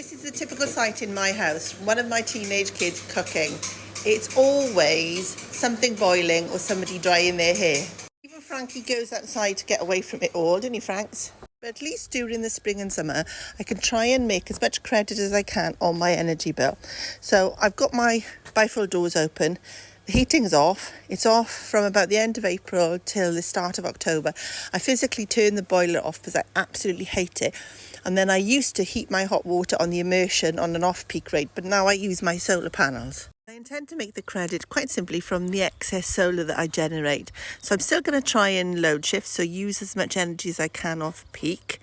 This is the typical sight in my house. One of my teenage kids cooking. It's always something boiling or somebody drying their hair. Even Frankie goes outside to get away from it all, doesn't he, Franks? But at least during the spring and summer, I can try and make as much credit as I can on my energy bill. So I've got my bifold doors open. The heating's off. It's off from about the end of April till the start of October. I physically turn the boiler off because I absolutely hate it. And then I used to heat my hot water on the immersion on an off-peak rate, but now I use my solar panels. I intend to make the credit quite simply from the excess solar that I generate. So I'm still going to try and load shift, so use as much energy as I can off-peak.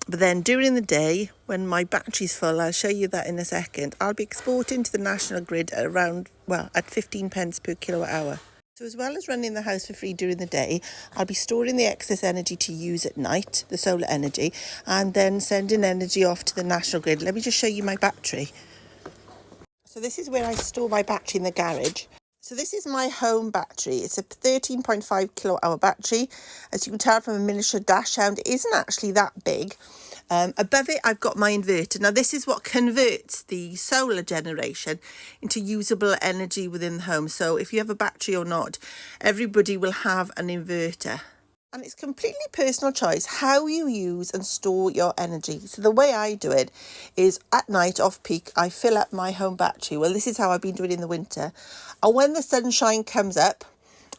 But then during the day, when my battery's full, I'll show you that in a second, I'll be exporting to the national grid at around, at 15 pence per kilowatt hour. So as well as running the house for free during the day, I'll be storing the excess energy to use at night, the solar energy, and then sending energy off to the national grid. Let me just show you my battery. So this is where I store my battery in the garage. So this is my home battery. It's a 13.5 kilowatt hour battery. As you can tell from a miniature dash sound, it isn't actually that big. Above it, I've got my inverter. Now, this is what converts the solar generation into usable energy within the home. So if you have a battery or not, everybody will have an inverter. And it's completely personal choice how you use and store your energy. So the way I do it is at night off peak, I fill up my home battery. Well, this is how I've been doing in the winter. And when the sunshine comes up,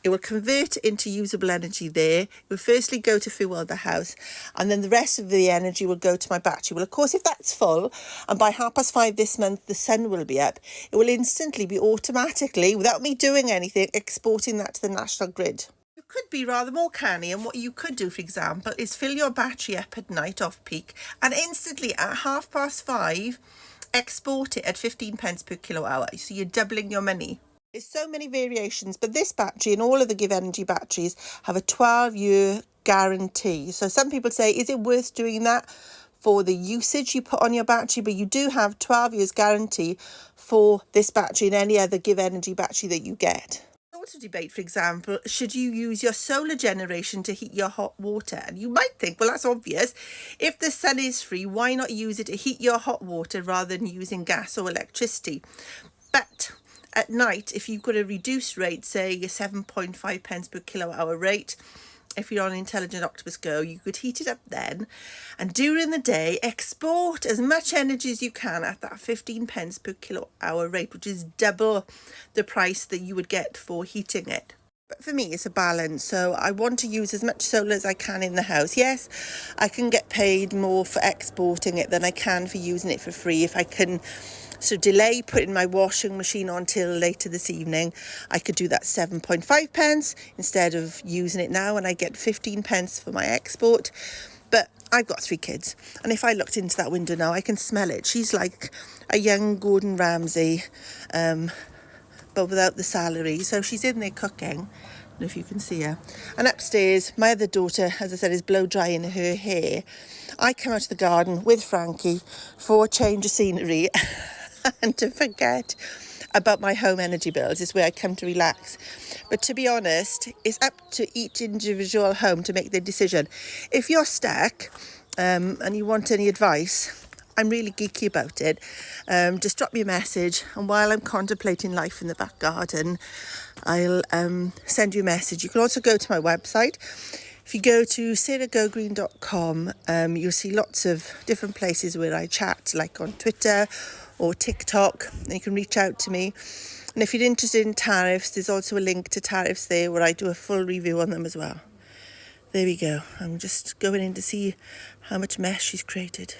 it will convert into usable energy there. It will firstly go to fuel the house, and then the rest of the energy will go to my battery. Well, of course, if that's full, and by 5:30 this month, the sun will be up, it will instantly be automatically, without me doing anything, exporting that to the national grid. You could be rather more canny, and what you could do, for example, is fill your battery up at night off peak, and instantly at 5:30, export it at 15 pence per kilowatt hour. So you're doubling your money. There's so many variations, but this battery and all of the GivEnergy batteries have a 12-year guarantee. So some people say, is it worth doing that for the usage you put on your battery? But you do have 12 years guarantee for this battery and any other GivEnergy battery that you get. Also debate, for example, should you use your solar generation to heat your hot water? And you might think, well, that's obvious. If the sun is free, why not use it to heat your hot water rather than using gas or electricity? But at night, if you've got a reduced rate, say a 7.5 pence per kilowatt hour rate, if you're on Intelligent Octoous Go, you could heat it up then. And during the day, export as much energy as you can at that 15 pence per kilowatt hour rate, which is double the price that you would get for heating it. But for me, it's a balance. So I want to use as much solar as I can in the house. Yes, I can get paid more for exporting it than I can for using it for free. If I can delay putting my washing machine on till later this evening, I could do that 7.5 pence instead of using it now, and I get 15 pence for my export. But I've got 3 kids, and if I looked into that window now, I can smell it. She's like a young Gordon Ramsay, but without the salary. So she's in there cooking. I don't know if you can see her. And upstairs, my other daughter, as I said, is blow drying her hair. I come out to the garden with Frankie for a change of scenery and to forget about my home energy bills. It's where I come to relax. But to be honest, it's up to each individual home to make their decision. If you're stuck and you want any advice, I'm really geeky about it. Just drop me a message, and while I'm contemplating life in the back garden, I'll send you a message. You can also go to my website. If you go to sarahgogreen.com, you'll see lots of different places where I chat, like on Twitter or TikTok, and you can reach out to me. And if you're interested in tariffs, there's also a link to tariffs there where I do a full review on them as well. There we go. I'm just going in to see how much mess she's created.